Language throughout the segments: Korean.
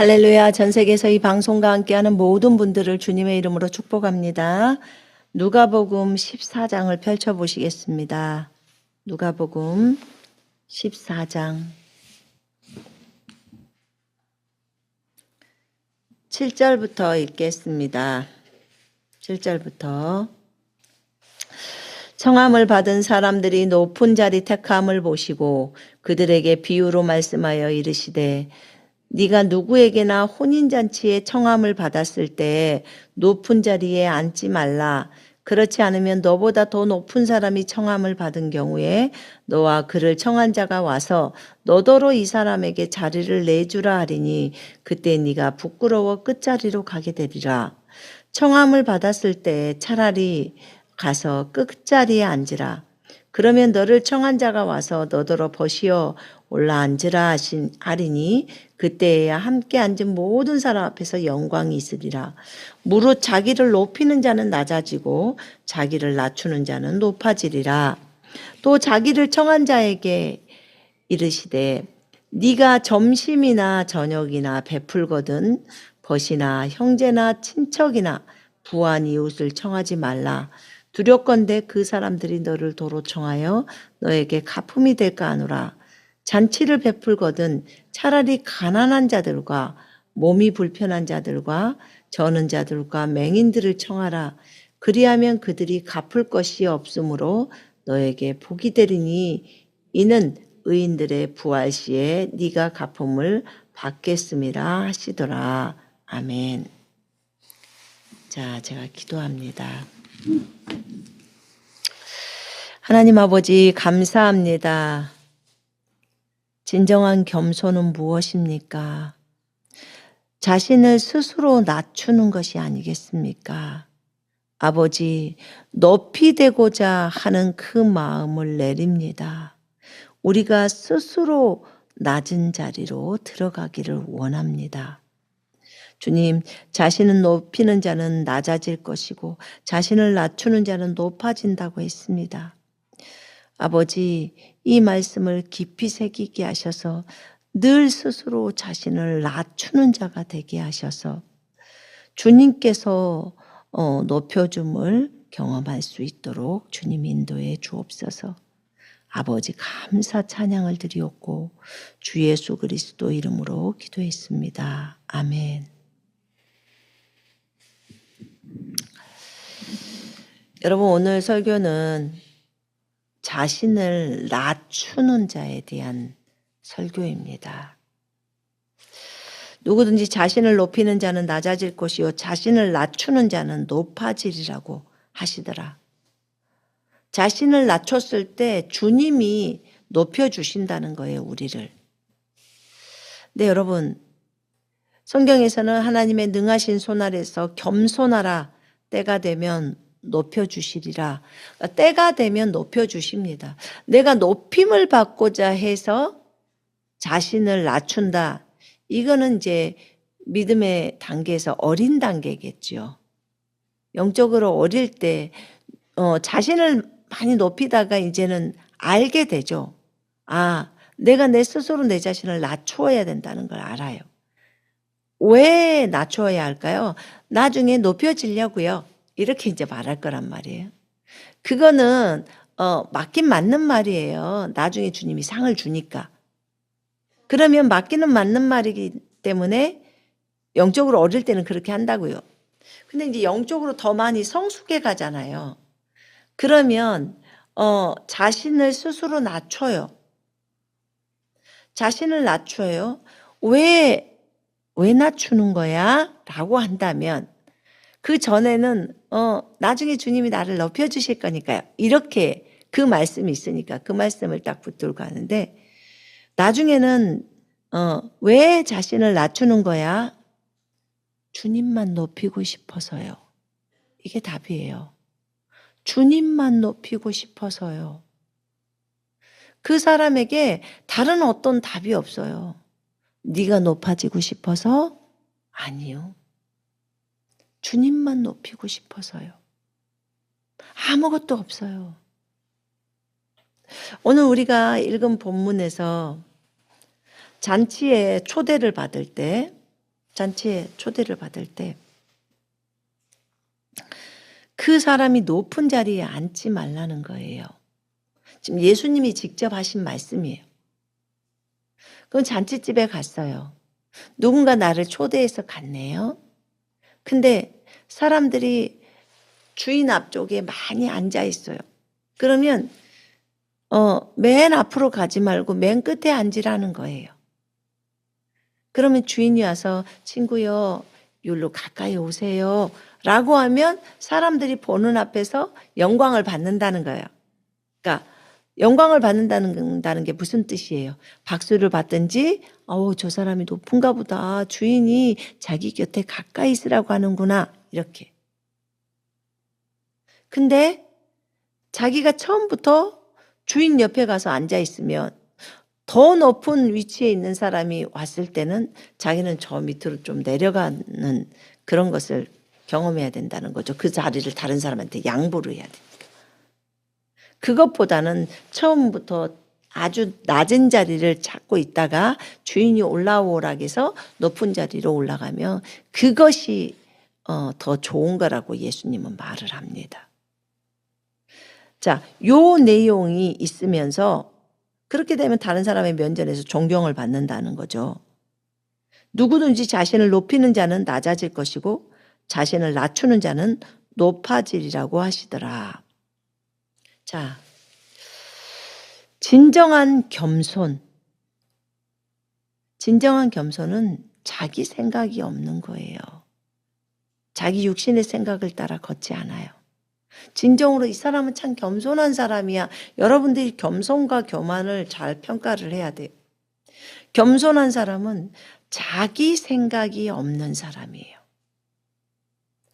할렐루야. 전 세계에서 이 방송과 함께하는 모든 분들을 주님의 이름으로 축복합니다. 누가복음 14장을 펼쳐보시겠습니다. 누가복음 14장 7절부터 읽겠습니다. 7절부터 청함을 받은 사람들이 높은 자리 택함을 보시고 그들에게 비유로 말씀하여 이르시되 네가 누구에게나 혼인잔치에 청함을 받았을 때 높은 자리에 앉지 말라. 그렇지 않으면 너보다 더 높은 사람이 청함을 받은 경우에 너와 그를 청한 자가 와서 너더러 이 사람에게 자리를 내주라 하리니 그때 네가 부끄러워 끝자리로 가게 되리라. 청함을 받았을 때 차라리 가서 끝자리에 앉으라. 그러면 너를 청한 자가 와서 너더러 버시어 올라 앉으라 하리니 그때에야 함께 앉은 모든 사람 앞에서 영광이 있으리라. 무릇 자기를 높이는 자는 낮아지고 자기를 낮추는 자는 높아지리라. 또 자기를 청한 자에게 이르시되 네가 점심이나 저녁이나 베풀거든 벗이나 형제나 친척이나 부한 이웃을 청하지 말라. 두렵건대 그 사람들이 너를 도로 청하여 너에게 가품이 될까 하노라. 잔치를 베풀거든 차라리 가난한 자들과 몸이 불편한 자들과 저는 자들과 맹인들을 청하라. 그리하면 그들이 갚을 것이 없으므로 너에게 복이 되리니 이는 의인들의 부활 시에 네가 가품을 받겠음이라 하시더라. 아멘. 자, 제가 기도합니다. 하나님 아버지 감사합니다. 진정한 겸손은 무엇입니까? 자신을 스스로 낮추는 것이 아니겠습니까? 아버지, 높이 되고자 하는 그 마음을 내립니다. 우리가 스스로 낮은 자리로 들어가기를 원합니다. 주님, 자신을 높이는 자는 낮아질 것이고 자신을 낮추는 자는 높아진다고 했습니다. 아버지, 이 말씀을 깊이 새기게 하셔서 늘 스스로 자신을 낮추는 자가 되게 하셔서 주님께서 높여줌을 경험할 수 있도록 주님 인도해 주옵소서. 아버지 감사 찬양을 드리옵고 주 예수 그리스도 이름으로 기도했습니다. 아멘. 여러분, 오늘 설교는 자신을 낮추는 자에 대한 설교입니다. 누구든지 자신을 높이는 자는 낮아질 것이요 자신을 낮추는 자는 높아지리라고 하시더라. 자신을 낮췄을 때 주님이 높여주신다는 거예요, 우리를. 네, 여러분, 성경에서는 하나님의 능하신 손 아래서 겸손하라. 때가 되면 높여주시리라. 때가 되면 높여주십니다. 내가 높임을 받고자 해서 자신을 낮춘다. 이거는 이제 믿음의 단계에서 어린 단계겠죠. 영적으로 어릴 때 자신을 많이 높이다가 이제는 알게 되죠. 아, 내가 내 스스로 내 자신을 낮추어야 된다는 걸 알아요. 왜 낮추어야 할까요? 나중에 높여지려고요. 이렇게 이제 말할 거란 말이에요. 그거는 맞긴 맞는 말이에요. 나중에 주님이 상을 주니까. 그러면 맞기는 맞는 말이기 때문에 영적으로 어릴 때는 그렇게 한다고요. 근데 이제 영적으로 더 많이 성숙해 가잖아요. 그러면 자신을 스스로 낮춰요. 자신을 낮춰요. 왜 낮추는 거야? 라고 한다면 그 전에는 나중에 주님이 나를 높여주실 거니까요. 이렇게 그 말씀이 있으니까 그 말씀을 딱 붙들고 하는데 나중에는 왜 자신을 낮추는 거야? 주님만 높이고 싶어서요. 이게 답이에요. 주님만 높이고 싶어서요. 그 사람에게 다른 어떤 답이 없어요. 네가 높아지고 싶어서? 아니요. 주님만 높이고 싶어서요. 아무것도 없어요. 오늘 우리가 읽은 본문에서 잔치에 초대를 받을 때 잔치에 초대를 받을 때 그 사람이 높은 자리에 앉지 말라는 거예요. 지금 예수님이 직접 하신 말씀이에요. 그럼 잔치집에 갔어요. 누군가 나를 초대해서 갔네요. 근데 사람들이 주인 앞쪽에 많이 앉아 있어요. 그러면 맨 앞으로 가지 말고 맨 끝에 앉으라는 거예요. 그러면 주인이 와서 친구요, 여기로 가까이 오세요 라고 하면 사람들이 보는 앞에서 영광을 받는다는 거예요. 그러니까 영광을 받는다는 게 무슨 뜻이에요? 박수를 받든지 저 사람이 높은가 보다. 주인이 자기 곁에 가까이 있으라고 하는구나. 이렇게. 근데 자기가 처음부터 주인 옆에 가서 앉아 있으면 더 높은 위치에 있는 사람이 왔을 때는 자기는 저 밑으로 좀 내려가는 그런 것을 경험해야 된다는 거죠. 그 자리를 다른 사람한테 양보를 해야 되니까. 그것보다는 처음부터 아주 낮은 자리를 찾고 있다가 주인이 올라오라 해서 높은 자리로 올라가면 그것이 더 좋은 거라고 예수님은 말을 합니다. 자, 요 내용이 있으면서 그렇게 되면 다른 사람의 면전에서 존경을 받는다는 거죠. 누구든지 자신을 높이는 자는 낮아질 것이고 자신을 낮추는 자는 높아지리라고 하시더라. 자, 진정한 겸손은 자기 생각이 없는 거예요. 자기 육신의 생각을 따라 걷지 않아요. 진정으로 이 사람은 참 겸손한 사람이야. 여러분들이 겸손과 교만을 잘 평가를 해야 돼요. 겸손한 사람은 자기 생각이 없는 사람이에요.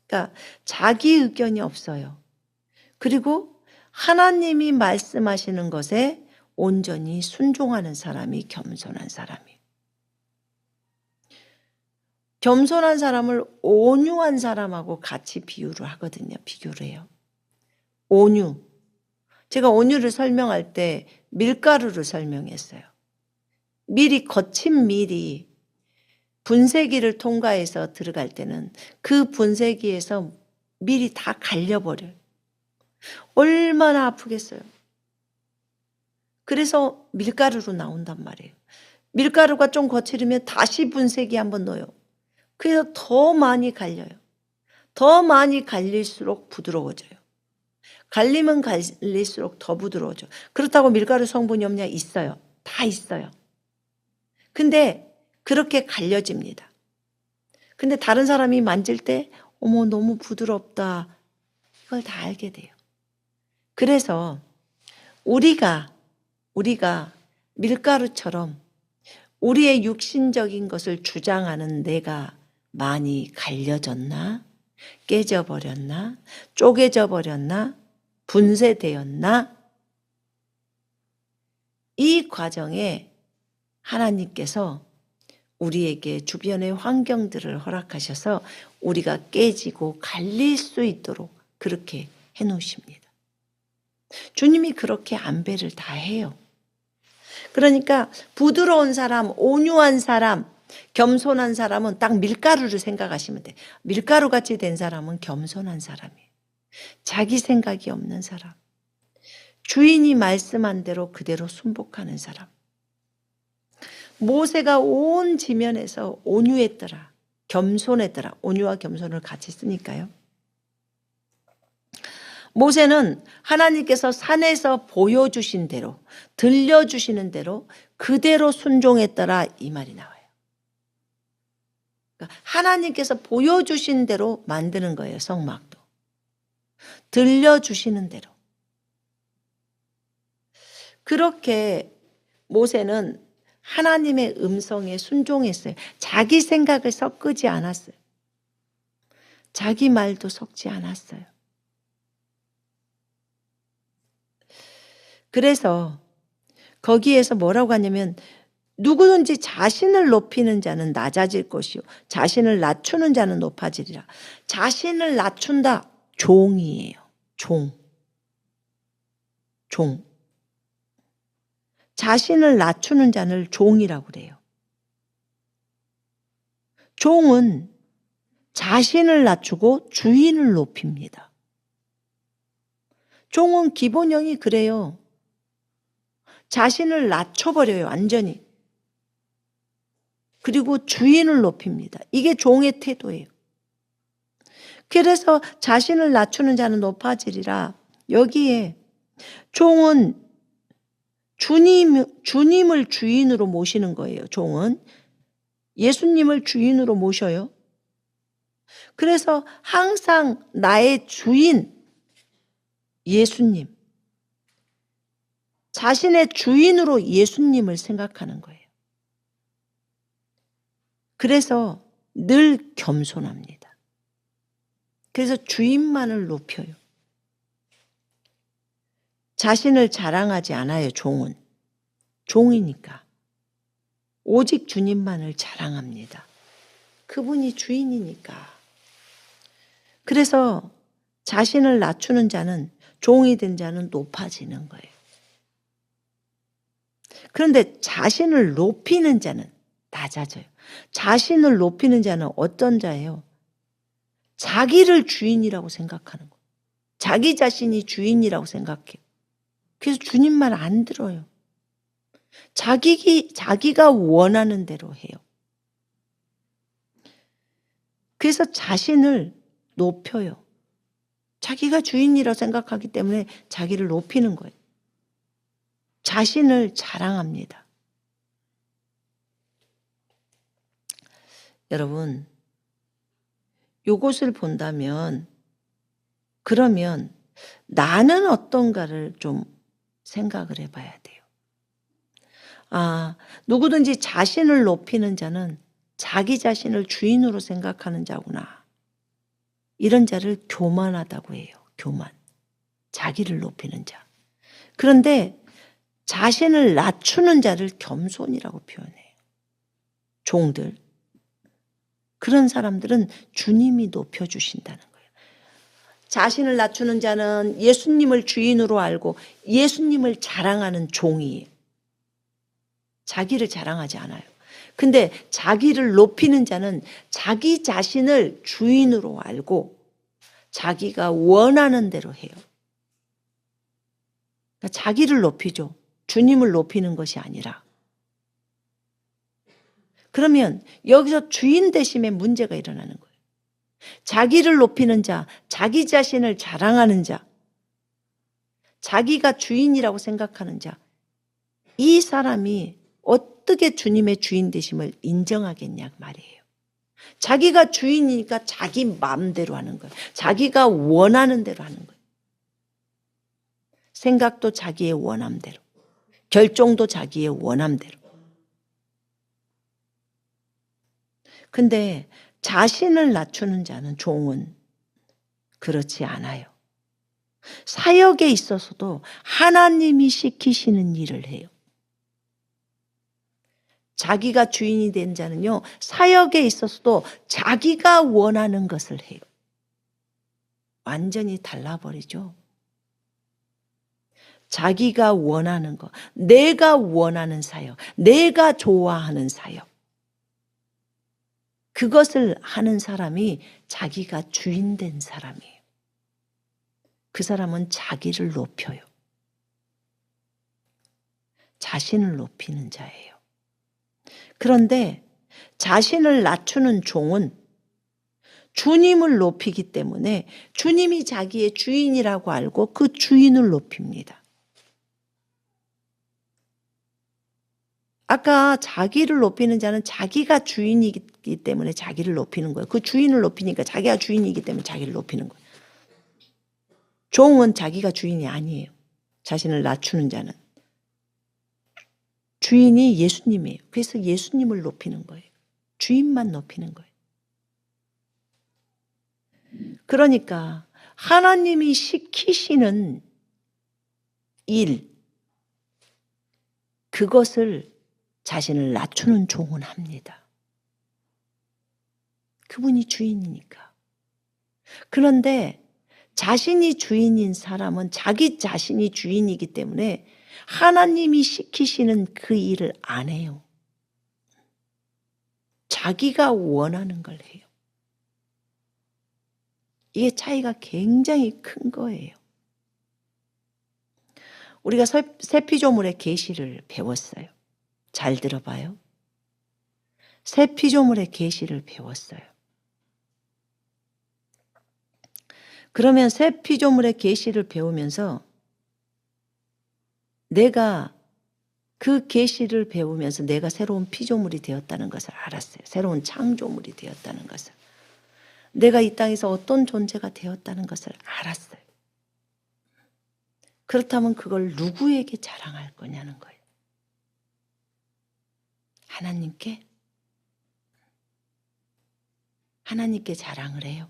그러니까 자기 의견이 없어요. 그리고 하나님이 말씀하시는 것에 온전히 순종하는 사람이 겸손한 사람이에요. 겸손한 사람을 온유한 사람하고 같이 비교를 해요. 온유. 제가 온유를 설명할 때 밀가루를 설명했어요. 거친 밀이 분쇄기를 통과해서 들어갈 때는 그 분쇄기에서 밀이 다 갈려버려요. 얼마나 아프겠어요. 그래서 밀가루로 나온단 말이에요. 밀가루가 좀 거칠으면 다시 분쇄기 한번 넣어요. 그래서 더 많이 갈려요. 더 많이 갈릴수록 부드러워져요. 갈리면 갈릴수록 더 부드러워져. 그렇다고 밀가루 성분이 없냐? 있어요. 다 있어요. 근데 그렇게 갈려집니다. 근데 다른 사람이 만질 때 어머 너무 부드럽다. 이걸 다 알게 돼요. 그래서 우리가 밀가루처럼 우리의 육신적인 것을 주장하는 내가 많이 갈려졌나? 깨져버렸나? 쪼개져 버렸나? 분쇄되었나? 이 과정에 하나님께서 우리에게 주변의 환경들을 허락하셔서 우리가 깨지고 갈릴 수 있도록 그렇게 해놓으십니다. 주님이 그렇게 안배를 다 해요. 그러니까 부드러운 사람, 온유한 사람, 겸손한 사람은 딱 밀가루를 생각하시면 돼요. 밀가루같이 된 사람은 겸손한 사람이에요. 자기 생각이 없는 사람. 주인이 말씀한 대로 그대로 순복하는 사람. 모세가 온 지면에서 온유했더라. 겸손했더라. 온유와 겸손을 같이 쓰니까요. 모세는 하나님께서 산에서 보여주신 대로, 들려주시는 대로 그대로 순종했더라 이 말이 나와요. 그러니까 하나님께서 보여주신 대로 만드는 거예요. 성막도. 들려주시는 대로. 그렇게 모세는 하나님의 음성에 순종했어요. 자기 생각을 섞지 않았어요. 자기 말도 섞지 않았어요. 그래서 거기에서 뭐라고 하냐면 누구든지 자신을 높이는 자는 낮아질 것이요 자신을 낮추는 자는 높아지리라. 자신을 낮춘다. 종이에요. 종. 자신을 낮추는 자를 종이라고 그래요. 종은 자신을 낮추고 주인을 높입니다. 종은 기본형이 그래요. 자신을 낮춰버려요, 완전히. 그리고 주인을 높입니다. 이게 종의 태도예요. 그래서 자신을 낮추는 자는 높아지리라. 여기에 종은 주님을 주인으로 모시는 거예요. 종은 예수님을 주인으로 모셔요. 그래서 항상 나의 주인 예수님, 자신의 주인으로 예수님을 생각하는 거예요. 그래서 늘 겸손합니다. 그래서 주인만을 높여요. 자신을 자랑하지 않아요, 종은. 종이니까. 오직 주님만을 자랑합니다. 그분이 주인이니까. 그래서 자신을 낮추는 자는, 종이 된 자는 높아지는 거예요. 그런데 자신을 높이는 자는 낮아져요. 자신을 높이는 자는 어떤 자예요? 자기를 주인이라고 생각하는 거예요. 자기 자신이 주인이라고 생각해요. 그래서 주님 말 안 들어요. 자기가 원하는 대로 해요. 그래서 자신을 높여요. 자기가 주인이라고 생각하기 때문에 자기를 높이는 거예요. 자신을 자랑합니다. 여러분, 요것을 본다면, 그러면 나는 어떤가를 좀 생각을 해봐야 돼요. 누구든지 자신을 높이는 자는 자기 자신을 주인으로 생각하는 자구나. 이런 자를 교만하다고 해요. 교만. 자기를 높이는 자. 그런데 자신을 낮추는 자를 겸손이라고 표현해요. 종들. 그런 사람들은 주님이 높여주신다는 거예요. 자신을 낮추는 자는 예수님을 주인으로 알고 예수님을 자랑하는 종이에요. 자기를 자랑하지 않아요. 근데 자기를 높이는 자는 자기 자신을 주인으로 알고 자기가 원하는 대로 해요. 그러니까 자기를 높이죠. 주님을 높이는 것이 아니라. 그러면 여기서 주인 되심에 문제가 일어나는 거예요. 자기를 높이는 자, 자기 자신을 자랑하는 자, 자기가 주인이라고 생각하는 자, 이 사람이 어떻게 주님의 주인 되심을 인정하겠냐 말이에요. 자기가 주인이니까 자기 마음대로 하는 거예요. 자기가 원하는 대로 하는 거예요. 생각도 자기의 원함대로, 결정도 자기의 원함대로. 근데 자신을 낮추는 자는, 종은 그렇지 않아요. 사역에 있어서도 하나님이 시키시는 일을 해요. 자기가 주인이 된 자는요, 사역에 있어서도 자기가 원하는 것을 해요. 완전히 달라버리죠. 자기가 원하는 것, 내가 원하는 사역, 내가 좋아하는 사역. 그것을 하는 사람이 자기가 주인 된 사람이에요. 그 사람은 자기를 높여요. 자신을 높이는 자예요. 그런데 자신을 낮추는 종은 주님을 높이기 때문에 주님이 자기의 주인이라고 알고 그 주인을 높입니다. 아까 자기를 높이는 자는 자기가 주인이기 때문에 자기를 높이는 거예요. 그 주인을 높이니까 자기가 주인이기 때문에 자기를 높이는 거예요. 종은 자기가 주인이 아니에요. 자신을 낮추는 자는. 주인이 예수님이에요. 그래서 예수님을 높이는 거예요. 주인만 높이는 거예요. 그러니까 하나님이 시키시는 일, 그것을 자신을 낮추는 종은 합니다. 그분이 주인이니까. 그런데 자신이 주인인 사람은 자기 자신이 주인이기 때문에 하나님이 시키시는 그 일을 안 해요. 자기가 원하는 걸 해요. 이게 차이가 굉장히 큰 거예요. 우리가 새 피조물의 계시를 배웠어요. 잘 들어봐요. 새 피조물의 계시를 배웠어요. 그러면 새 피조물의 계시를 배우면서 내가 그 계시를 배우면서 내가 새로운 피조물이 되었다는 것을 알았어요. 새로운 창조물이 되었다는 것을. 내가 이 땅에서 어떤 존재가 되었다는 것을 알았어요. 그렇다면 그걸 누구에게 자랑할 거냐는 거예요. 하나님께? 하나님께 자랑을 해요.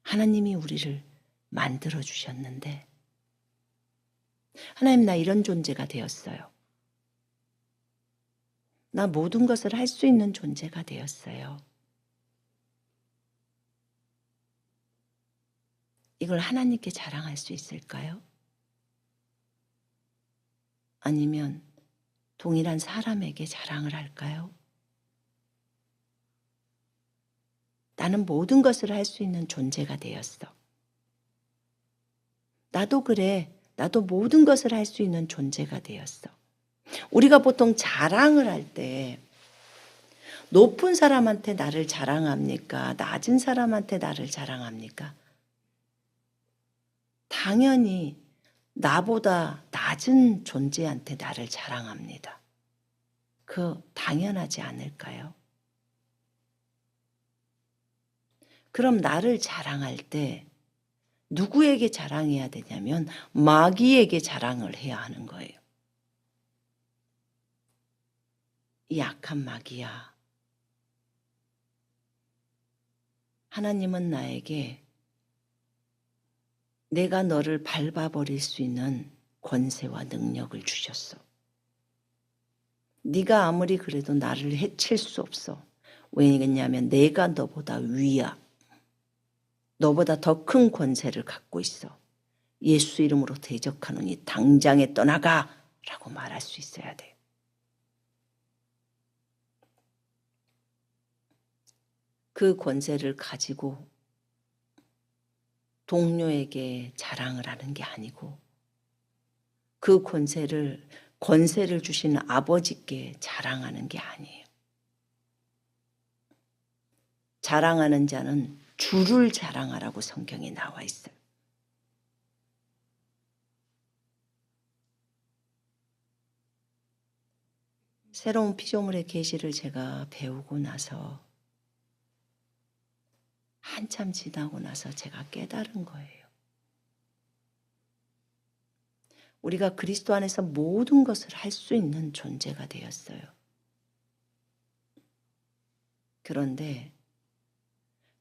하나님이 우리를 만들어 주셨는데 하나님, 나 이런 존재가 되었어요. 나 모든 것을 할 수 있는 존재가 되었어요. 이걸 하나님께 자랑할 수 있을까요? 아니면 동일한 사람에게 자랑을 할까요? 나는 모든 것을 할 수 있는 존재가 되었어. 나도 그래. 나도 모든 것을 할 수 있는 존재가 되었어. 우리가 보통 자랑을 할 때 높은 사람한테 나를 자랑합니까? 낮은 사람한테 나를 자랑합니까? 당연히 나보다 낮은 존재한테 나를 자랑합니다. 그 당연하지 않을까요? 그럼 나를 자랑할 때 누구에게 자랑해야 되냐면 마귀에게 자랑을 해야 하는 거예요. 이 악한 마귀야. 하나님은 나에게 내가 너를 밟아버릴 수 있는 권세와 능력을 주셨어. 네가 아무리 그래도 나를 해칠 수 없어. 왜냐하면 내가 너보다 위야. 너보다 더 큰 권세를 갖고 있어. 예수 이름으로 대적하노니 당장에 떠나가 라고 말할 수 있어야 돼요. 그 권세를 가지고 동료에게 자랑을 하는 게 아니고 그 권세를 주신 아버지께 자랑하는 게 아니에요. 자랑하는 자는 주를 자랑하라고 성경에 나와 있어요. 새로운 피조물의 계시를 제가 배우고 나서 한참 지나고 나서 제가 깨달은 거예요. 우리가 그리스도 안에서 모든 것을 할 수 있는 존재가 되었어요. 그런데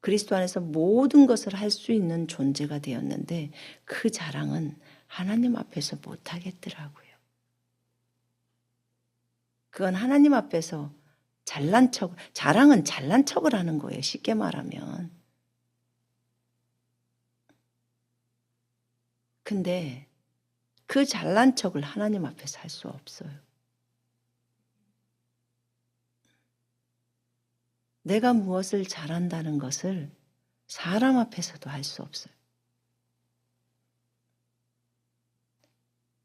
그리스도 안에서 모든 것을 할 수 있는 존재가 되었는데 그 자랑은 하나님 앞에서 못하겠더라고요. 그건 하나님 앞에서 자랑은 잘난 척을 하는 거예요. 쉽게 말하면. 근데 그 잘난 척을 하나님 앞에서 할 수 없어요. 내가 무엇을 잘한다는 것을 사람 앞에서도 할 수 없어요.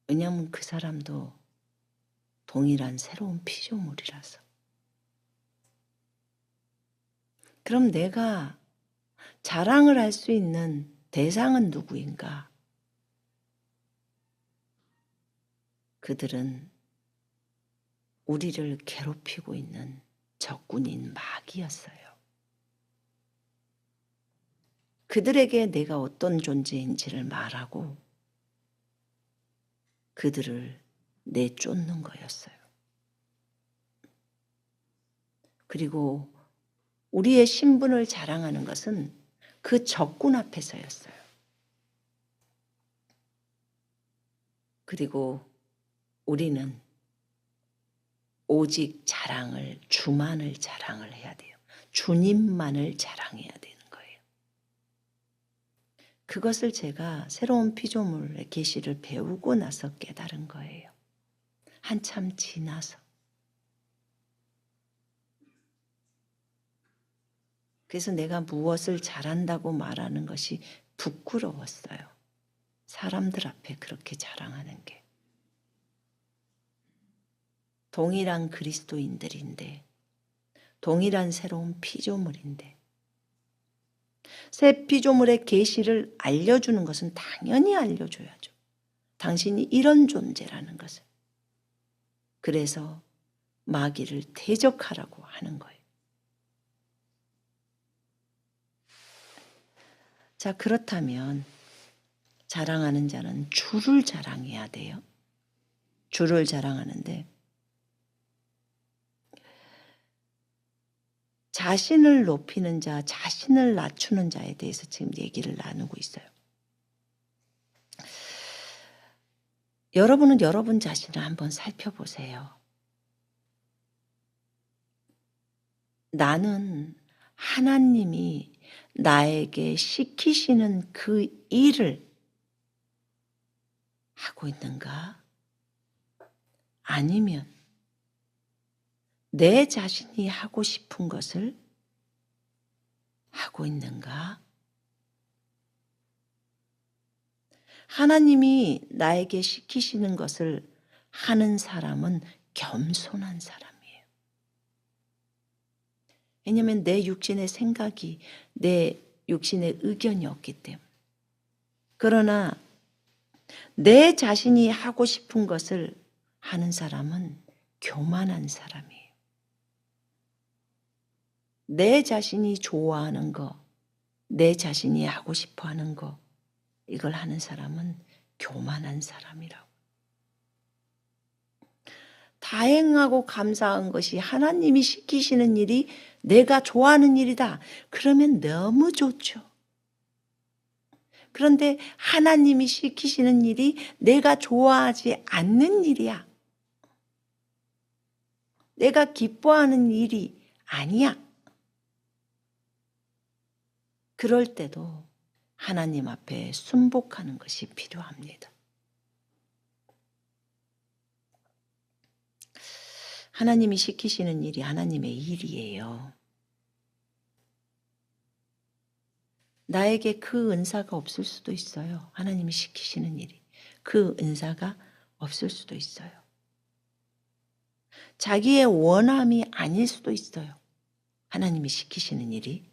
왜냐하면 그 사람도 동일한 새로운 피조물이라서. 그럼 내가 자랑을 할 수 있는 대상은 누구인가? 그들은 우리를 괴롭히고 있는 적군인 마귀였어요. 그들에게 내가 어떤 존재인지를 말하고 그들을 내쫓는 거였어요. 그리고 우리의 신분을 자랑하는 것은 그 적군 앞에서였어요. 그리고 우리는 오직 주만을 자랑을 해야 돼요. 주님만을 자랑해야 되는 거예요. 그것을 제가 새로운 피조물의 계시를 배우고 나서 깨달은 거예요. 한참 지나서. 그래서 내가 무엇을 잘한다고 말하는 것이 부끄러웠어요. 사람들 앞에 그렇게 자랑하는 게. 동일한 그리스도인들인데, 동일한 새로운 피조물인데, 새 피조물의 계시를 알려주는 것은 당연히 알려줘야죠. 당신이 이런 존재라는 것을. 그래서 마귀를 대적하라고 하는 거예요. 자, 그렇다면 자랑하는 자는 주를 자랑해야 돼요. 주를 자랑하는데 자신을 높이는 자, 자신을 낮추는 자에 대해서 지금 얘기를 나누고 있어요. 여러분은 여러분 자신을 한번 살펴보세요. 나는 하나님이 나에게 시키시는 그 일을 하고 있는가? 아니면 내 자신이 하고 싶은 것을 하고 있는가? 하나님이 나에게 시키시는 것을 하는 사람은 겸손한 사람이에요. 왜냐하면 내 육신의 생각이, 내 육신의 의견이 없기 때문에. 그러나 내 자신이 하고 싶은 것을 하는 사람은 교만한 사람이에요. 내 자신이 좋아하는 거, 내 자신이 하고 싶어 하는 거, 이걸 하는 사람은 교만한 사람이라고. 다행하고 감사한 것이 하나님이 시키시는 일이 내가 좋아하는 일이다. 그러면 너무 좋죠. 그런데 하나님이 시키시는 일이 내가 좋아하지 않는 일이야. 내가 기뻐하는 일이 아니야. 그럴 때도 하나님 앞에 순복하는 것이 필요합니다. 하나님이 시키시는 일이 하나님의 일이에요. 나에게 그 은사가 없을 수도 있어요. 하나님이 시키시는 일이. 그 은사가 없을 수도 있어요. 자기의 원함이 아닐 수도 있어요. 하나님이 시키시는 일이.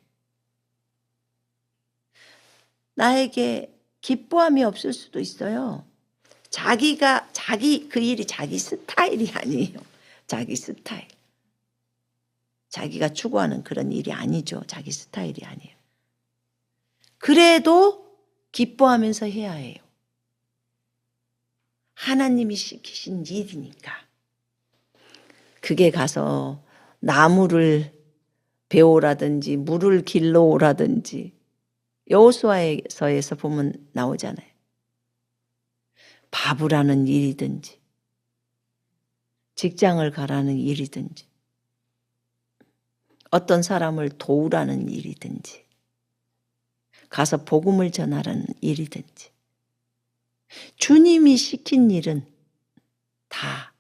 나에게 기뻐함이 없을 수도 있어요. 그 일이 자기 스타일이 아니에요. 자기 스타일. 자기가 추구하는 그런 일이 아니죠. 자기 스타일이 아니에요. 그래도 기뻐하면서 해야 해요. 하나님이 시키신 일이니까. 그게 가서 나무를 베오라든지 물을 길러 오라든지 여호수아서에서 보면 나오잖아요. 밥을 하는 일이든지 직장을 가라는 일이든지 어떤 사람을 도우라는 일이든지 가서 복음을 전하라는 일이든지 주님이 시킨 일은 다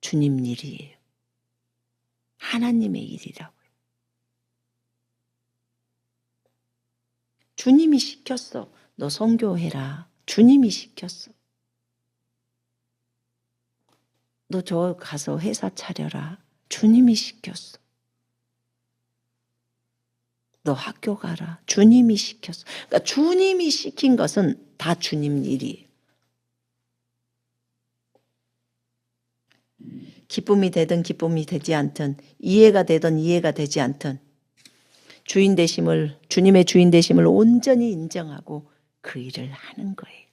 주님 일이에요. 하나님의 일이라고요. 주님이 시켰어. 너 선교해라. 주님이 시켰어. 너 저 가서 회사 차려라. 주님이 시켰어. 너 학교 가라. 주님이 시켰어. 그러니까 주님이 시킨 것은 다 주님 일이에요. 기쁨이 되든 기쁨이 되지 않든 이해가 되든 이해가 되지 않든 주님의 주인 되심을 온전히 인정하고 그 일을 하는 거예요.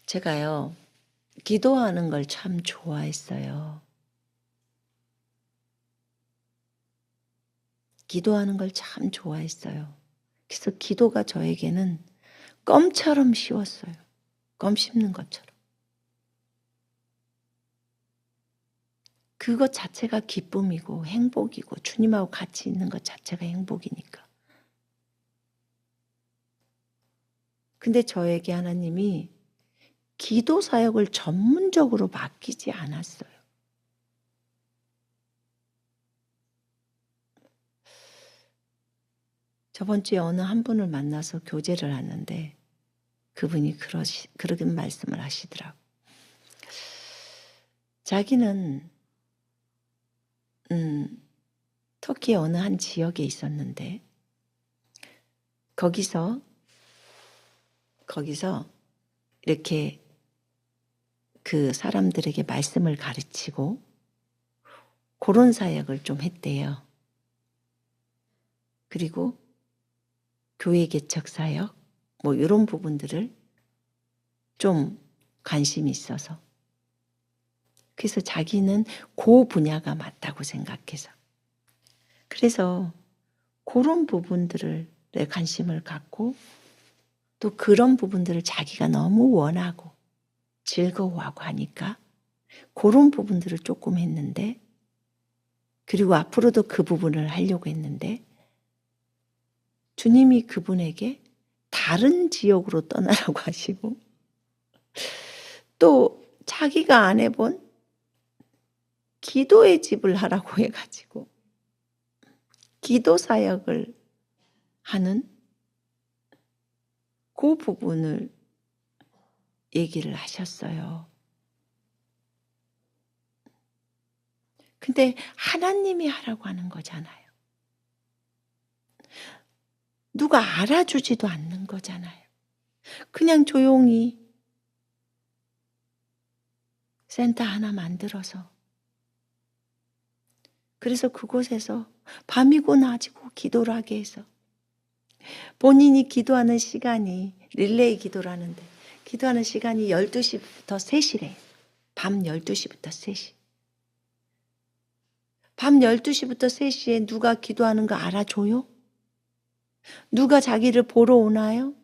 제가요, 기도하는 걸 참 좋아했어요. 기도하는 걸 참 좋아했어요. 그래서 기도가 저에게는 껌처럼 쉬웠어요. 껌 씹는 것처럼. 그것 자체가 기쁨이고 행복이고 주님하고 같이 있는 것 자체가 행복이니까. 근데 저에게 하나님이 기도 사역을 전문적으로 맡기지 않았어요. 저번 주에 어느 한 분을 만나서 교제를 하는데 그분이 그렇게 말씀을 하시더라고. 자기는 터키 어느 한 지역에 있었는데 거기서 이렇게 그 사람들에게 말씀을 가르치고 그런 사역을 좀 했대요. 그리고 교회 개척 사역 뭐 이런 부분들을 좀 관심이 있어서 그래서 자기는 그 분야가 맞다고 생각해서 그래서 그런 부분들을 내 관심을 갖고 또 그런 부분들을 자기가 너무 원하고 즐거워하고 하니까 그런 부분들을 조금 했는데 그리고 앞으로도 그 부분을 하려고 했는데 주님이 그분에게 다른 지역으로 떠나라고 하시고 또 자기가 안 해본 기도의 집을 하라고 해가지고 기도 사역을 하는 그 부분을 얘기를 하셨어요. 근데 하나님이 하라고 하는 거잖아요. 누가 알아주지도 않는 거잖아요. 그냥 조용히 센터 하나 만들어서 그래서 그곳에서 밤이고 낮이고 기도를 하게 해서 본인이 기도하는 시간이 릴레이 기도라는데 기도하는 시간이 12시부터 3시래. 밤 12시부터 3시. 밤 12시부터 3시에 누가 기도하는 거 알아줘요? 누가 자기를 보러 오나요?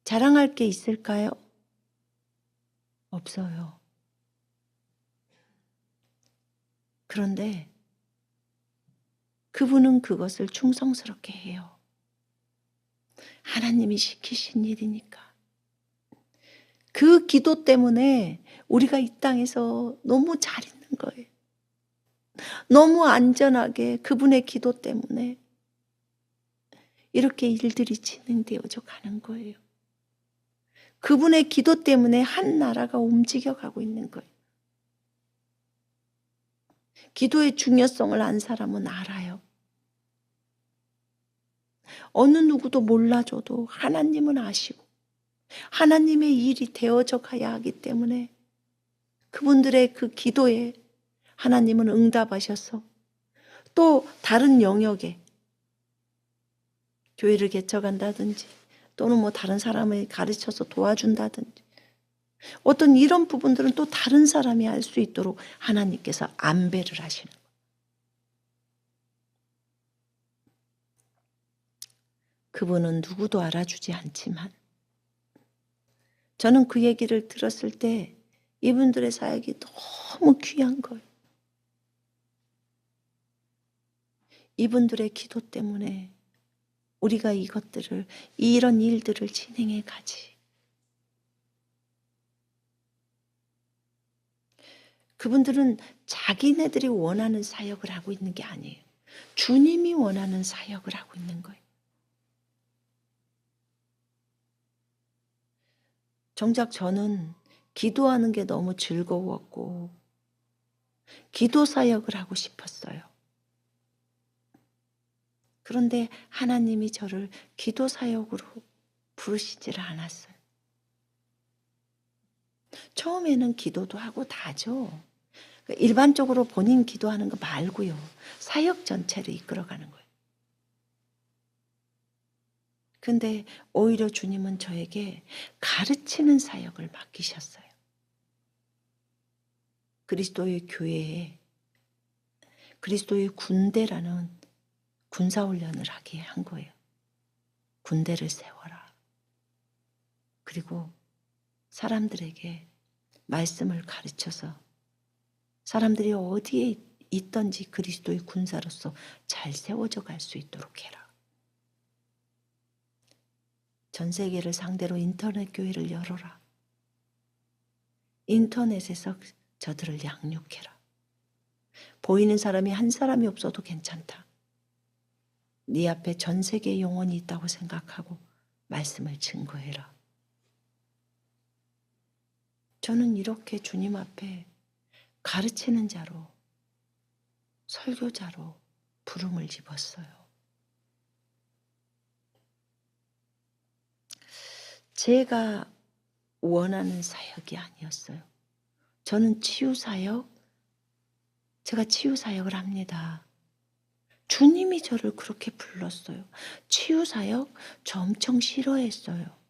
자랑할 게 있을까요? 없어요. 그런데 그분은 그것을 충성스럽게 해요. 하나님이 시키신 일이니까. 그 기도 때문에 우리가 이 땅에서 너무 잘 있는 거예요. 너무 안전하게 그분의 기도 때문에 이렇게 일들이 진행되어져 가는 거예요. 그분의 기도 때문에 한 나라가 움직여가고 있는 거예요. 기도의 중요성을 안 사람은 알아요. 어느 누구도 몰라줘도 하나님은 아시고 하나님의 일이 되어져 가야 하기 때문에 그분들의 그 기도에 하나님은 응답하셔서 또 다른 영역에 교회를 개척한다든지 또는 뭐 다른 사람을 가르쳐서 도와준다든지 어떤 이런 부분들은 또 다른 사람이 할 수 있도록 하나님께서 안배를 하시는 거예요. 그분은 누구도 알아주지 않지만 저는 그 얘기를 들었을 때 이분들의 사역이 너무 귀한 거예요. 이분들의 기도 때문에 우리가 이런 일들을 진행해 가지. 그분들은 자기네들이 원하는 사역을 하고 있는 게 아니에요. 주님이 원하는 사역을 하고 있는 거예요. 정작 저는 기도하는 게 너무 즐거웠고 기도 사역을 하고 싶었어요. 그런데 하나님이 저를 기도 사역으로 부르시지를 않았어요. 처음에는 기도도 하고 다죠. 일반적으로 본인 기도하는 거 말고요. 사역 전체를 이끌어가는 거예요. 근데 오히려 주님은 저에게 가르치는 사역을 맡기셨어요. 그리스도의 교회에 그리스도의 군대라는 군사훈련을 하게 한 거예요. 군대를 세워라. 그리고 사람들에게 말씀을 가르쳐서 사람들이 어디에 있든지 그리스도의 군사로서 잘 세워져 갈 수 있도록 해라. 전 세계를 상대로 인터넷 교회를 열어라. 인터넷에서 저들을 양육해라. 보이는 사람이 한 사람이 없어도 괜찮다. 네 앞에 전 세계의 영혼이 있다고 생각하고 말씀을 증거해라. 저는 이렇게 주님 앞에 가르치는 자로, 설교자로 부름을 입었어요. 제가 원하는 사역이 아니었어요. 저는 치유사역, 제가 치유사역을 합니다. 주님이 저를 그렇게 불렀어요. 치유사역 저 엄청 싫어했어요.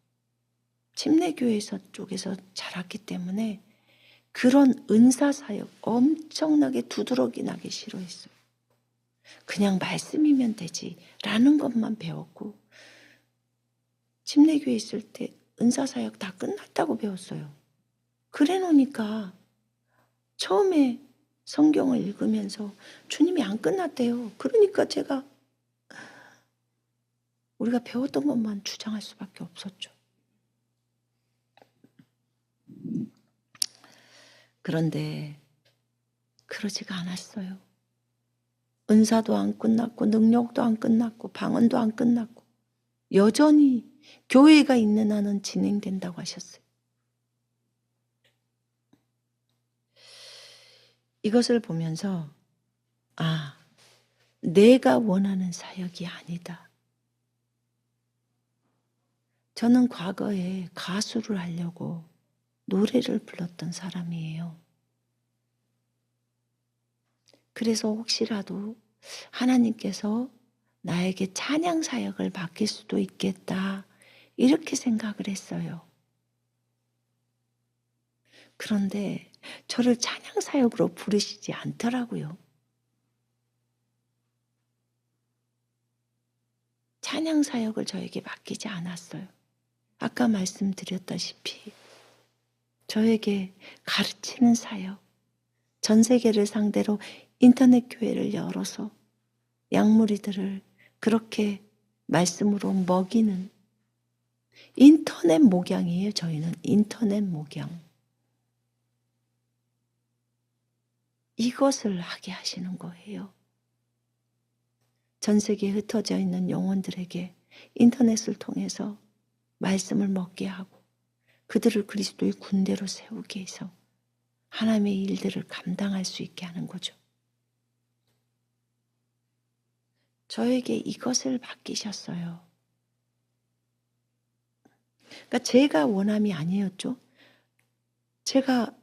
침례교회에서 쪽에서 자랐기 때문에 그런 은사사역 엄청나게 두드러기 나게 싫어했어요. 그냥 말씀이면 되지 라는 것만 배웠고, 침례교회에 있을 때 은사사역 다 끝났다고 배웠어요. 그래 놓으니까 처음에 성경을 읽으면서 주님이 안 끝났대요. 그러니까 제가 우리가 배웠던 것만 주장할 수밖에 없었죠. 그런데 그러지가 않았어요. 은사도 안 끝났고 능력도 안 끝났고 방언도 안 끝났고 여전히 교회가 있는 한은 진행된다고 하셨어요. 이것을 보면서 내가 원하는 사역이 아니다. 저는 과거에 가수를 하려고 노래를 불렀던 사람이에요. 그래서 혹시라도 하나님께서 나에게 찬양 사역을 맡길 수도 있겠다 이렇게 생각을 했어요. 그런데 저를 찬양 사역으로 부르시지 않더라고요. 찬양 사역을 저에게 맡기지 않았어요. 아까 말씀드렸다시피 저에게 가르치는 사역, 전 세계를 상대로 인터넷 교회를 열어서 양무리들을 그렇게 말씀으로 먹이는 인터넷 목양이에요. 저희는 인터넷 목양. 이것을 하게 하시는 거예요. 전 세계에 흩어져 있는 영혼들에게 인터넷을 통해서 말씀을 먹게 하고 그들을 그리스도의 군대로 세우게 해서 하나님의 일들을 감당할 수 있게 하는 거죠. 저에게 이것을 맡기셨어요. 그러니까 제가 원함이 아니었죠. 제가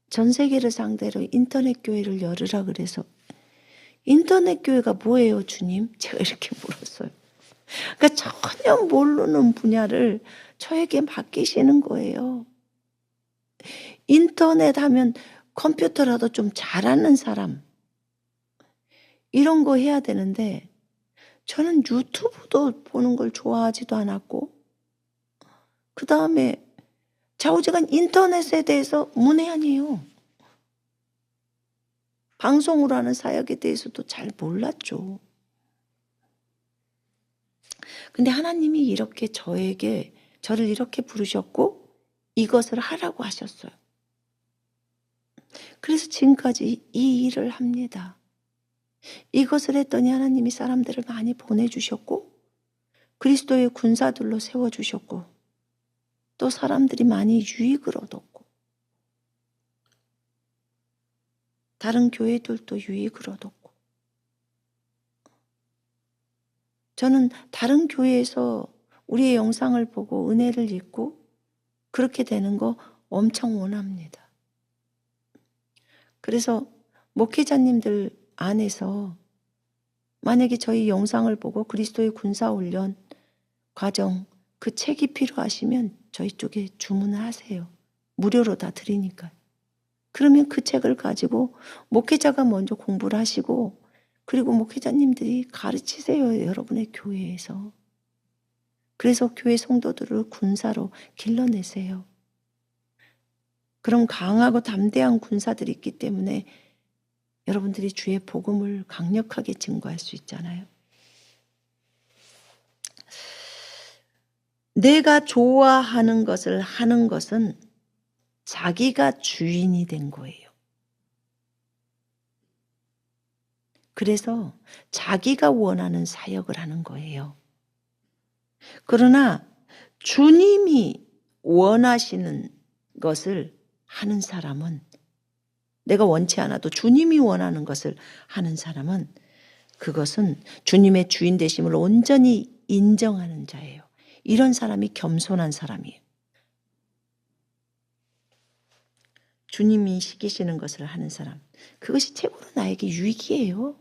전 세계를 상대로 인터넷 교회를 열으라 그래서 인터넷 교회가 뭐예요, 주님? 제가 이렇게 물었어요. 그러니까 전혀 모르는 분야를 저에게 맡기시는 거예요. 인터넷 하면 컴퓨터라도 좀 잘하는 사람 이런 거 해야 되는데 저는 유튜브도 보는 걸 좋아하지도 않았고 그 다음에 좌우지간 인터넷에 대해서 문외한이에요. 방송으로 하는 사역에 대해서도 잘 몰랐죠. 근데 하나님이 이렇게 저를 이렇게 부르셨고 이것을 하라고 하셨어요. 그래서 지금까지 이 일을 합니다. 이것을 했더니 하나님이 사람들을 많이 보내주셨고 그리스도의 군사들로 세워주셨고 또 사람들이 많이 유익을 얻었고 다른 교회들도 유익을 얻었고 저는 다른 교회에서 우리의 영상을 보고 은혜를 입고 그렇게 되는 거 엄청 원합니다. 그래서 목회자님들 안에서 만약에 저희 영상을 보고 그리스도의 군사훈련 과정 그 책이 필요하시면 저희 쪽에 주문을 하세요. 무료로 다 드리니까요. 그러면 그 책을 가지고 목회자가 먼저 공부를 하시고 그리고 목회자님들이 가르치세요. 여러분의 교회에서. 그래서 교회 성도들을 군사로 길러내세요. 그런 강하고 담대한 군사들이 있기 때문에 여러분들이 주의 복음을 강력하게 증거할 수 있잖아요. 내가 좋아하는 것을 하는 것은 자기가 주인이 된 거예요. 그래서 자기가 원하는 사역을 하는 거예요. 그러나 주님이 원하시는 것을 하는 사람은, 내가 원치 않아도 주님이 원하는 것을 하는 사람은 그것은 주님의 주인 되심을 온전히 인정하는 자예요. 이런 사람이 겸손한 사람이에요. 주님이 시키시는 것을 하는 사람, 그것이 최고로 나에게 유익이에요.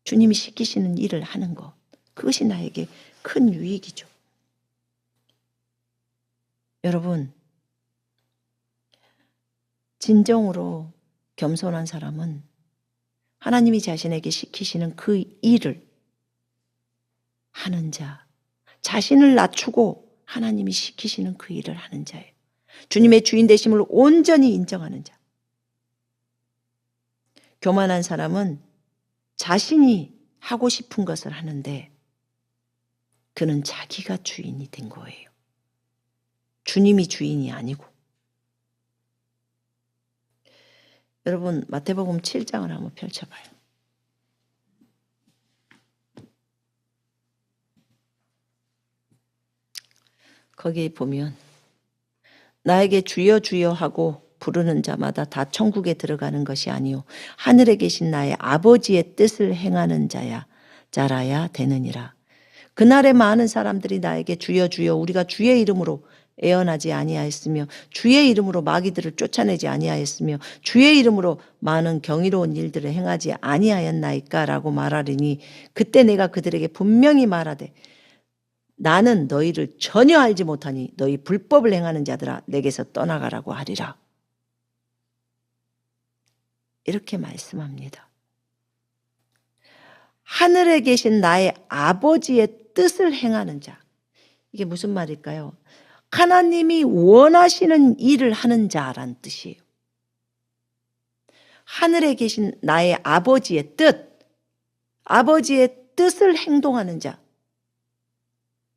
주님이 시키시는 일을 하는 것, 그것이 나에게 큰 유익이죠. 여러분, 진정으로 겸손한 사람은 하나님이 자신에게 시키시는 그 일을 하는 자, 자신을 낮추고 하나님이 시키시는 그 일을 하는 자예요. 주님의 주인 되심을 온전히 인정하는 자. 교만한 사람은 자신이 하고 싶은 것을 하는데 그는 자기가 주인이 된 거예요. 주님이 주인이 아니고. 여러분, 마태복음 7장을 한번 펼쳐봐요. 거기에 보면 나에게 주여 주여 하고 부르는 자마다 다 천국에 들어가는 것이 아니요 하늘에 계신 나의 아버지의 뜻을 행하는 자라야 되느니라. 그날에 많은 사람들이 나에게 주여 주여 우리가 주의 이름으로 애언하지 아니하였으며 주의 이름으로 마귀들을 쫓아내지 아니하였으며 주의 이름으로 많은 경이로운 일들을 행하지 아니하였나이까 라고 말하리니 그때 내가 그들에게 분명히 말하되 나는 너희를 전혀 알지 못하니 너희 불법을 행하는 자들아 내게서 떠나가라고 하리라. 이렇게 말씀합니다. 하늘에 계신 나의 아버지의 뜻을 행하는 자. 이게 무슨 말일까요? 하나님이 원하시는 일을 하는 자란 뜻이에요. 하늘에 계신 나의 아버지의 뜻, 아버지의 뜻을 행동하는 자,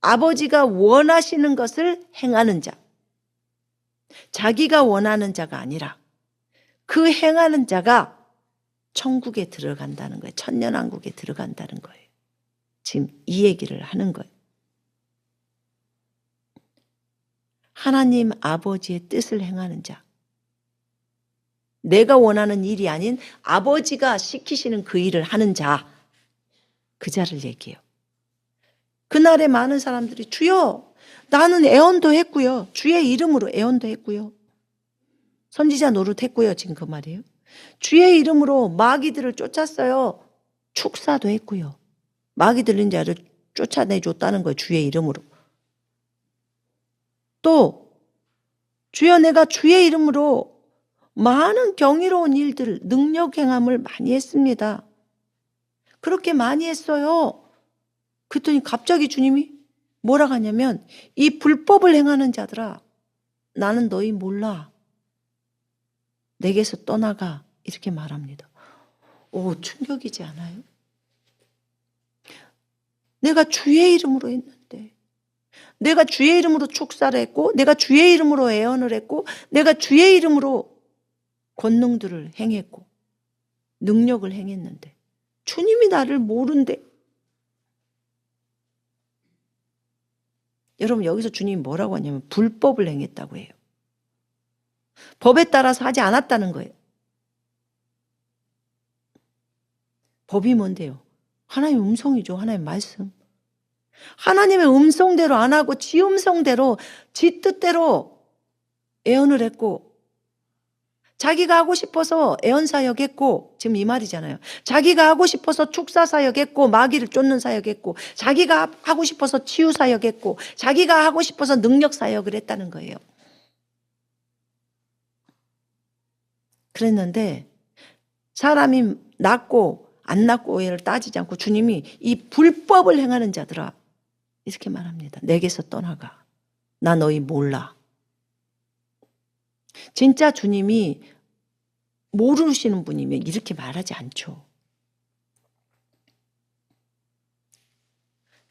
아버지가 원하시는 것을 행하는 자, 자기가 원하는 자가 아니라 그 행하는 자가 천국에 들어간다는 거예요. 천년왕국에 들어간다는 거예요. 지금 이 얘기를 하는 거예요. 하나님 아버지의 뜻을 행하는 자, 내가 원하는 일이 아닌 아버지가 시키시는 그 일을 하는 자, 그 자를 얘기해요. 그날에 많은 사람들이 주여 나는 애언도 했고요. 주의 이름으로 애언도 했고요. 선지자 노릇했고요. 지금 그 말이에요. 주의 이름으로 마귀들을 쫓았어요. 축사도 했고요. 마귀 들린 자를 쫓아내줬다는 거예요. 주의 이름으로. 또 주여 내가 주의 이름으로 많은 경이로운 일들, 능력 행함을 많이 했습니다. 그렇게 많이 했어요. 그랬더니 갑자기 주님이 뭐라 하냐면 이 불법을 행하는 자들아 나는 너희 몰라. 내게서 떠나가. 이렇게 말합니다. 오, 충격이지 않아요? 내가 주의 이름으로 했는데, 내가 주의 이름으로 축사를 했고, 내가 주의 이름으로 애언을 했고, 내가 주의 이름으로 권능들을 행했고, 능력을 행했는데, 주님이 나를 모른대. 여러분, 여기서 주님이 뭐라고 하냐면 불법을 행했다고 해요. 법에 따라서 하지 않았다는 거예요. 법이 뭔데요? 하나님의 음성이죠. 하나님의 말씀. 하나님의 음성대로 안 하고 지 음성대로 지 뜻대로 애언을 했고 자기가 하고 싶어서 애언 사역했고 지금 이 말이잖아요. 자기가 하고 싶어서 축사 사역했고 마귀를 쫓는 사역했고 자기가 하고 싶어서 치유 사역했고 자기가 하고 싶어서 능력 사역을 했다는 거예요. 그랬는데 사람이 낫고 안 낫고를 따지지 않고 주님이 이 불법을 행하는 자들아 이렇게 말합니다. 내게서 떠나가. 나 너희 몰라. 진짜 주님이 모르시는 분이면 이렇게 말하지 않죠.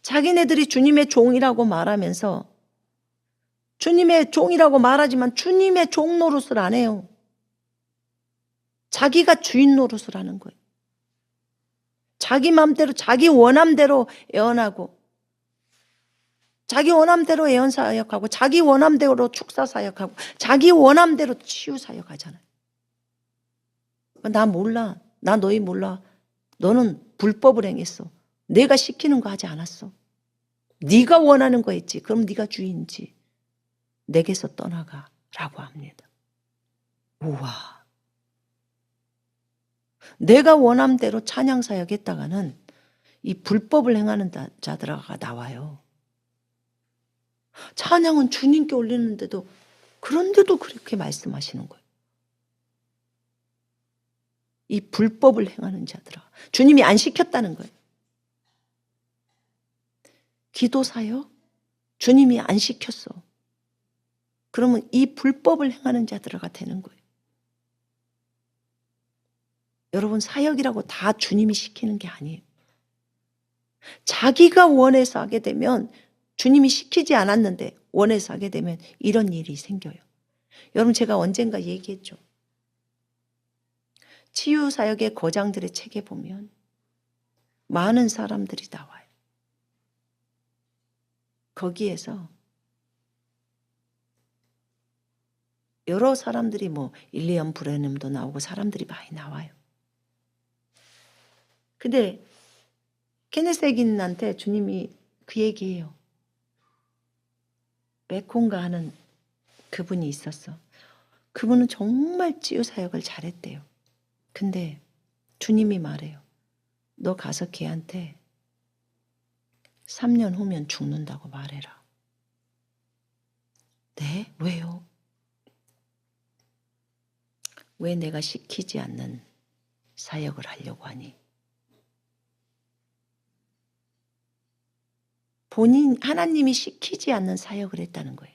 자기네들이 주님의 종이라고 말하면서 주님의 종이라고 말하지만 주님의 종 노릇을 안 해요. 자기가 주인 노릇을 하는 거예요. 자기 마음대로 자기 원함대로 애원하고 자기 원함대로 애원 사역하고 자기 원함대로 축사 사역하고 자기 원함대로 치유 사역하잖아요. 나 몰라. 나 너희 몰라. 너는 불법을 행했어. 내가 시키는 거 하지 않았어. 네가 원하는 거 했지. 그럼 네가 주인이지. 내게서 떠나가 라고 합니다. 우와. 내가 원함대로 찬양 사역했다가는 이 불법을 행하는 자들아가 나와요. 찬양은 주님께 올리는데도 그런데도 그렇게 말씀하시는 거예요. 이 불법을 행하는 자들아. 주님이 안 시켰다는 거예요. 기도 사역 주님이 안 시켰어. 그러면 이 불법을 행하는 자들아가 되는 거예요. 여러분 사역이라고 다 주님이 시키는 게 아니에요. 자기가 원해서 하게 되면 주님이 시키지 않았는데 원해서 하게 되면 이런 일이 생겨요. 여러분 제가 언젠가 얘기했죠. 치유사역의 거장들의 책에 보면 많은 사람들이 나와요. 거기에서 여러 사람들이 뭐 일리엄 브레넘도 나오고 사람들이 많이 나와요. 근데 케네스 해긴한테 주님이 그 얘기해요. 메콘가 하는 그분이 있었어. 그분은 정말 치유사역을 잘했대요. 근데 주님이 말해요. 너 가서 걔한테 3년 후면 죽는다고 말해라. 네? 왜요? 왜 내가 시키지 않는 사역을 하려고 하니? 하나님이 시키지 않는 사역을 했다는 거예요.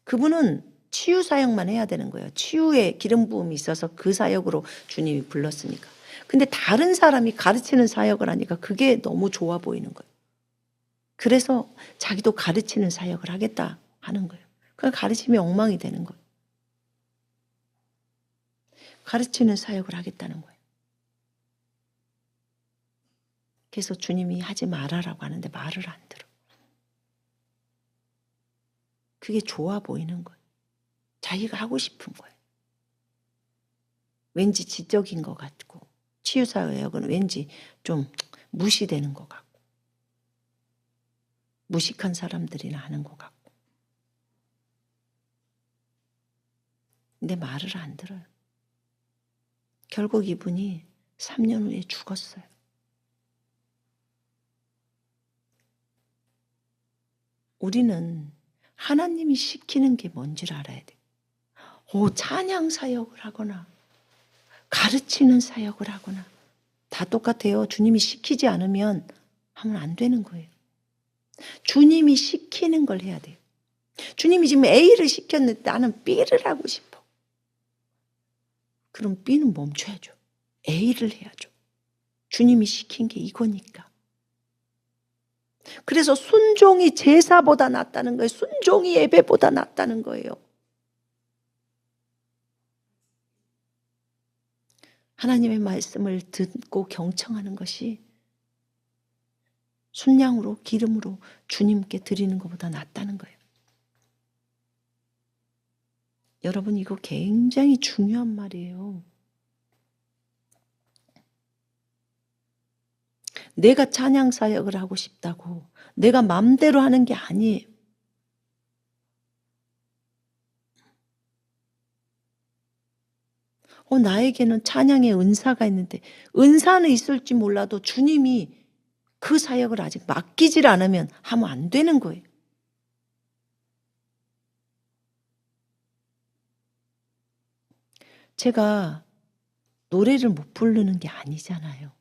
그분은 치유 사역만 해야 되는 거예요. 치유의 기름 부음이 있어서 그 사역으로 주님이 불렀으니까. 근데 다른 사람이 가르치는 사역을 하니까 그게 너무 좋아 보이는 거예요. 그래서 자기도 가르치는 사역을 하겠다 하는 거예요. 그러니까 가르침이 엉망이 되는 거예요. 가르치는 사역을 하겠다는 거예요. 그래서 주님이 하지 말아라고 하는데 말을 안 들어. 그게 좋아 보이는 거예요. 자기가 하고 싶은 거예요. 왠지 지적인 것 같고 치유사역은 왠지 좀 무시되는 것 같고 무식한 사람들이나 하는 것 같고 근데 말을 안 들어요. 결국 이분이 3년 후에 죽었어요. 우리는 하나님이 시키는 게 뭔지를 알아야 돼요. 찬양 사역을 하거나 가르치는 사역을 하거나 다 똑같아요. 주님이 시키지 않으면 하면 안 되는 거예요. 주님이 시키는 걸 해야 돼요. 주님이 지금 A를 시켰는데 나는 B를 하고 싶어. 그럼 B는 멈춰야죠. A를 해야죠. 주님이 시킨 게 이거니까. 그래서 순종이 제사보다 낫다는 거예요. 순종이 예배보다 낫다는 거예요. 하나님의 말씀을 듣고 경청하는 것이 순양으로 기름으로 주님께 드리는 것보다 낫다는 거예요. 여러분 이거 굉장히 중요한 말이에요. 내가 찬양 사역을 하고 싶다고 내가 맘대로 하는 게 아니에요. 나에게는 찬양의 은사가 있는데 은사는 있을지 몰라도 주님이 그 사역을 아직 맡기질 않으면 하면 안 되는 거예요. 제가 노래를 못 부르는 게 아니잖아요.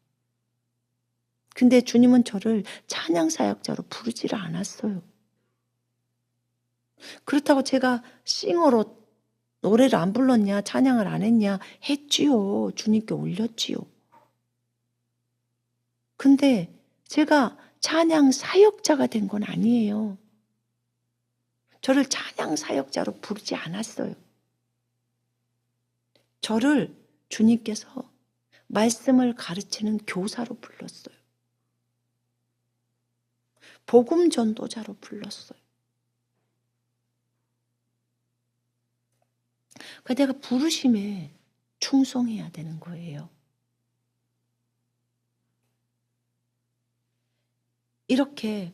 근데 주님은 저를 찬양 사역자로 부르지를 않았어요. 그렇다고 제가 싱어로 노래를 안 불렀냐 찬양을 안 했냐 했지요. 주님께 올렸지요. 근데 제가 찬양 사역자가 된 건 아니에요. 저를 찬양 사역자로 부르지 않았어요. 저를 주님께서 말씀을 가르치는 교사로 불렀어요. 복음 전도자로 불렀어요. 그러니까 내가 부르심에 충성해야 되는 거예요. 이렇게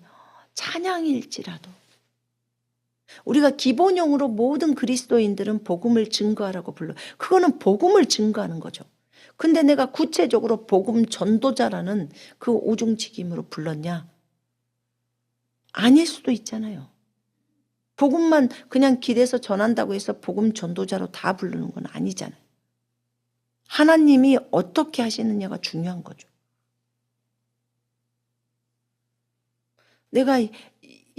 찬양일지라도 우리가 기본형으로 모든 그리스도인들은 복음을 증거하라고 불러요. 그거는 복음을 증거하는 거죠. 근데 내가 구체적으로 복음 전도자라는 그 오중직임으로 불렀냐? 아닐 수도 있잖아요. 복음만 그냥 길에서 전한다고 해서 복음 전도자로 다 부르는 건 아니잖아요. 하나님이 어떻게 하시느냐가 중요한 거죠. 내가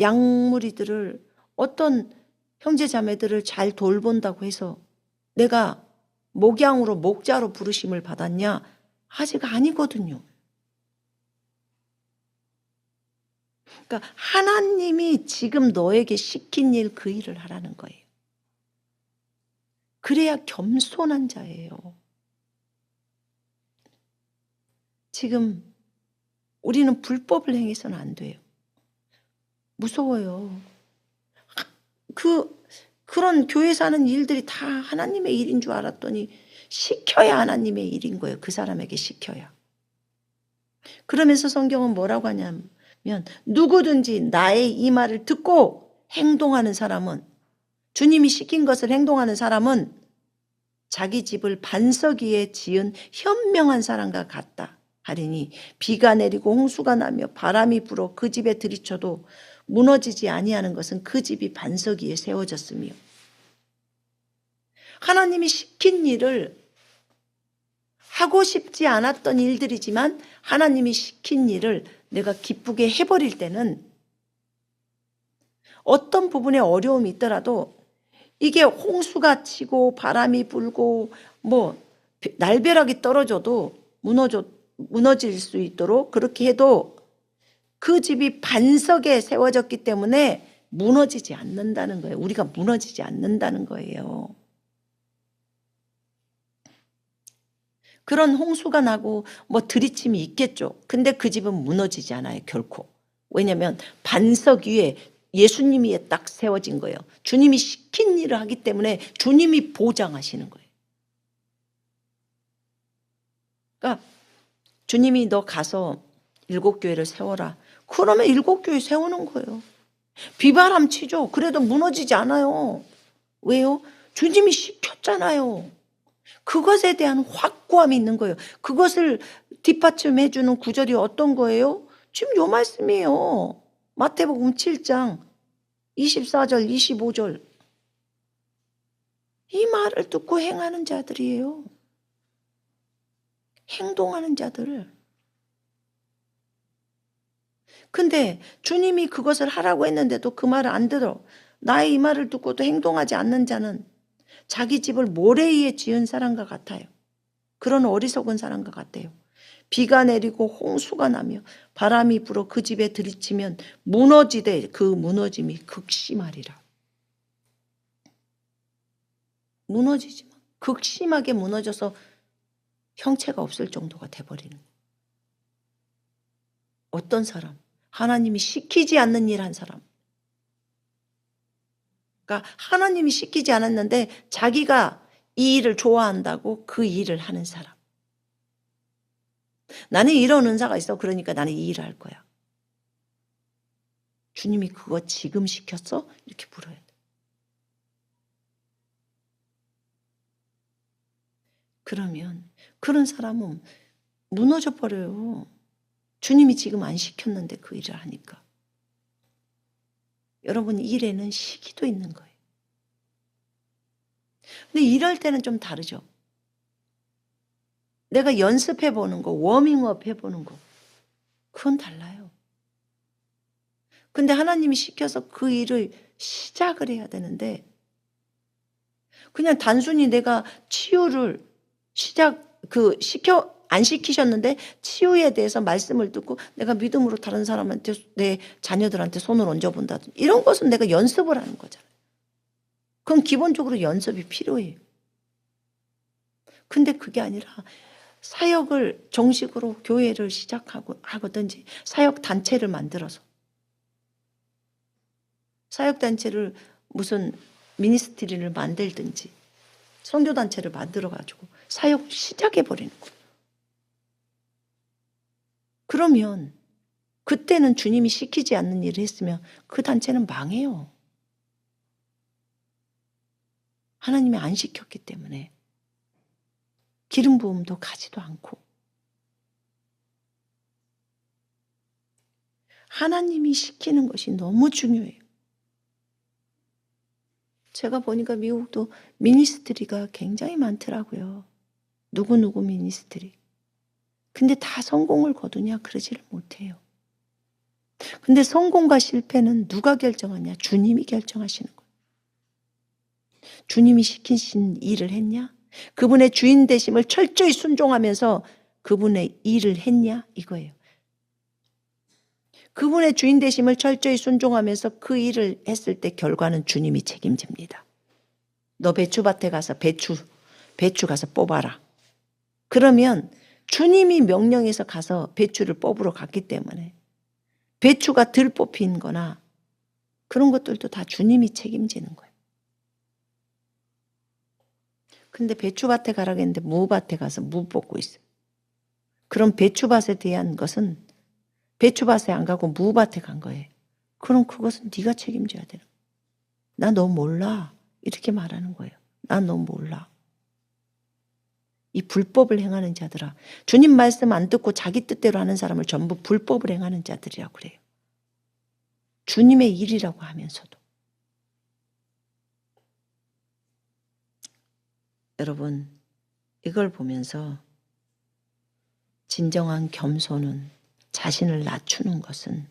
양무리들을 어떤 형제자매들을 잘 돌본다고 해서 내가 목양으로 목자로 부르심을 받았냐? 아직 아니거든요. 그러니까 하나님이 지금 너에게 시킨 일 그 일을 하라는 거예요. 그래야 겸손한 자예요. 지금 우리는 불법을 행해서는 안 돼요. 무서워요. 그런 교회에서 하는 일들이 다 하나님의 일인 줄 알았더니 시켜야 하나님의 일인 거예요. 그 사람에게 시켜야. 그러면서 성경은 뭐라고 하냐면 누구든지 나의 이 말을 듣고 행동하는 사람은 주님이 시킨 것을 행동하는 사람은 자기 집을 반석 위에 지은 현명한 사람과 같다 하리니 비가 내리고 홍수가 나며 바람이 불어 그 집에 들이쳐도 무너지지 아니하는 것은 그 집이 반석 위에 세워졌으며 하나님이 시킨 일을 하고 싶지 않았던 일들이지만 하나님이 시킨 일을 내가 기쁘게 해버릴 때는 어떤 부분에 어려움이 있더라도 이게 홍수가 치고 바람이 불고 뭐 날벼락이 떨어져도 무너질 수 있도록 그렇게 해도 그 집이 반석에 세워졌기 때문에 무너지지 않는다는 거예요. 우리가 무너지지 않는다는 거예요. 그런 홍수가 나고 뭐 들이침이 있겠죠. 근데 그 집은 무너지지 않아요. 결코. 왜냐하면 반석 위에 예수님이 딱 세워진 거예요. 주님이 시킨 일을 하기 때문에 주님이 보장하시는 거예요. 그러니까 주님이 너 가서 7교회를 세워라. 그러면 7교회 세우는 거예요. 비바람 치죠. 그래도 무너지지 않아요. 왜요? 주님이 시켰잖아요. 그것에 대한 확고함이 있는 거예요. 그것을 뒷받침해 주는 구절이 어떤 거예요? 지금 요 말씀이에요. 마태복음 7장 24절 25절. 이 말을 듣고 행하는 자들이에요. 행동하는 자들. 근데 주님이 그것을 하라고 했는데도 그 말을 안 들어. 나의 이 말을 듣고도 행동하지 않는 자는 자기 집을 모래 위에 지은 사람과 같아요. 그런 어리석은 사람과 같아요. 비가 내리고 홍수가 나며 바람이 불어 그 집에 들이치면 무너지되 그 무너짐이 극심하리라. 무너지지만 극심하게 무너져서 형체가 없을 정도가 돼버리는 거예요. 어떤 사람? 하나님이 시키지 않는 일 한 사람. 그러니까 하나님이 시키지 않았는데 자기가 이 일을 좋아한다고 그 일을 하는 사람. 나는 이런 은사가 있어. 그러니까 나는 이 일을 할 거야. 주님이 그거 지금 시켰어? 이렇게 물어야 돼. 그러면 그런 사람은 무너져 버려요. 주님이 지금 안 시켰는데 그 일을 하니까. 여러분 일에는 시기도 있는 거예요. 근데 이럴 때는 좀 다르죠. 내가 연습해 보는 거, 워밍업 해보는 거, 그건 달라요. 근데 하나님이 시켜서 그 일을 시작을 해야 되는데 그냥 단순히 내가 치유를 시켜 안 시키셨는데 치유에 대해서 말씀을 듣고 내가 믿음으로 다른 사람한테 내 자녀들한테 손을 얹어본다든지 이런 것은 내가 연습을 하는 거잖아요. 그럼 기본적으로 연습이 필요해요. 근데 그게 아니라 사역을 정식으로 교회를 시작하고 하든지 사역 단체를 만들어서 사역 단체를 무슨 미니스트리를 만들든지 선교 단체를 만들어 가지고 사역 시작해 버리는 거예요. 그러면 그때는 주님이 시키지 않는 일을 했으면 그 단체는 망해요. 하나님이 안 시켰기 때문에 기름 부음도 가지도 않고 하나님이 시키는 것이 너무 중요해요. 제가 보니까 미국도 미니스트리가 굉장히 많더라고요. 누구누구 미니스트리. 근데 다 성공을 거두냐? 그러지를 못해요. 근데 성공과 실패는 누가 결정하냐? 주님이 결정하시는 거예요. 주님이 시키신 일을 했냐? 그분의 주인 되심을 철저히 순종하면서 그분의 일을 했냐? 이거예요. 그분의 주인 되심을 철저히 순종하면서 그 일을 했을 때 결과는 주님이 책임집니다. 너 배추밭에 가서 배추 가서 뽑아라. 그러면 주님이 명령해서 가서 배추를 뽑으러 갔기 때문에 배추가 덜 뽑힌 거나 그런 것들도 다 주님이 책임지는 거예요. 근데 배추밭에 가라고 했는데 무밭에 가서 무 뽑고 있어요. 그럼 배추밭에 대한 것은 배추밭에 안 가고 무밭에 간 거예요. 그럼 그것은 네가 책임져야 되는 거예요. 나 너 몰라. 이렇게 말하는 거예요. 나 너 몰라. 이 불법을 행하는 자들아. 주님 말씀 안 듣고 자기 뜻대로 하는 사람을 전부 불법을 행하는 자들이라고 그래요. 주님의 일이라고 하면서도. 여러분, 이걸 보면서 진정한 겸손은 자신을 낮추는 것은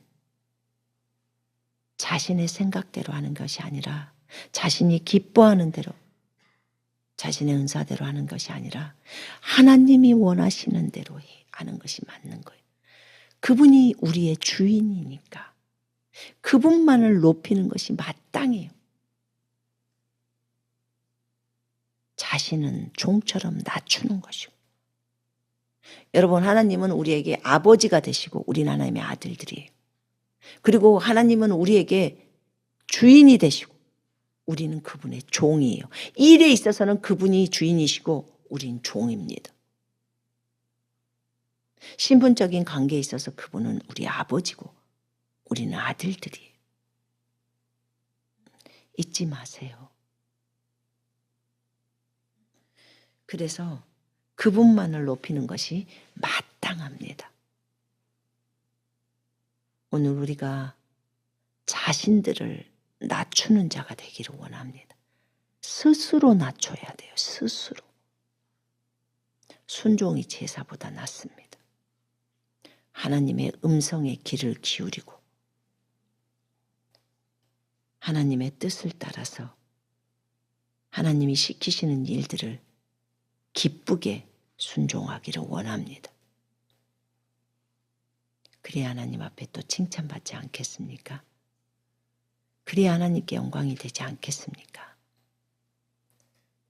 자신의 생각대로 하는 것이 아니라 자신이 기뻐하는 대로 자신의 은사대로 하는 것이 아니라 하나님이 원하시는 대로 하는 것이 맞는 거예요. 그분이 우리의 주인이니까 그분만을 높이는 것이 마땅해요. 자신은 종처럼 낮추는 것이고. 여러분, 하나님은 우리에게 아버지가 되시고 우리는 하나님의 아들들이에요. 그리고 하나님은 우리에게 주인이 되시고 우리는 그분의 종이에요. 일에 있어서는 그분이 주인이시고 우린 종입니다. 신분적인 관계에 있어서 그분은 우리 아버지고 우리는 아들들이에요. 잊지 마세요. 그래서 그분만을 높이는 것이 마땅합니다. 오늘 우리가 자신들을 낮추는 자가 되기를 원합니다. 스스로 낮춰야 돼요. 스스로. 순종이 제사보다 낫습니다. 하나님의 음성에 귀를 기울이고 하나님의 뜻을 따라서 하나님이 시키시는 일들을 기쁘게 순종하기를 원합니다. 그래야 하나님 앞에 또 칭찬받지 않겠습니까? 그래야 하나님께 영광이 되지 않겠습니까?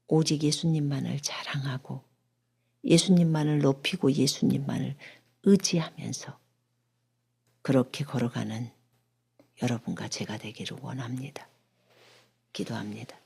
오직 예수님만을 자랑하고 예수님만을 높이고 예수님만을 의지하면서 그렇게 걸어가는 여러분과 제가 되기를 원합니다. 기도합니다.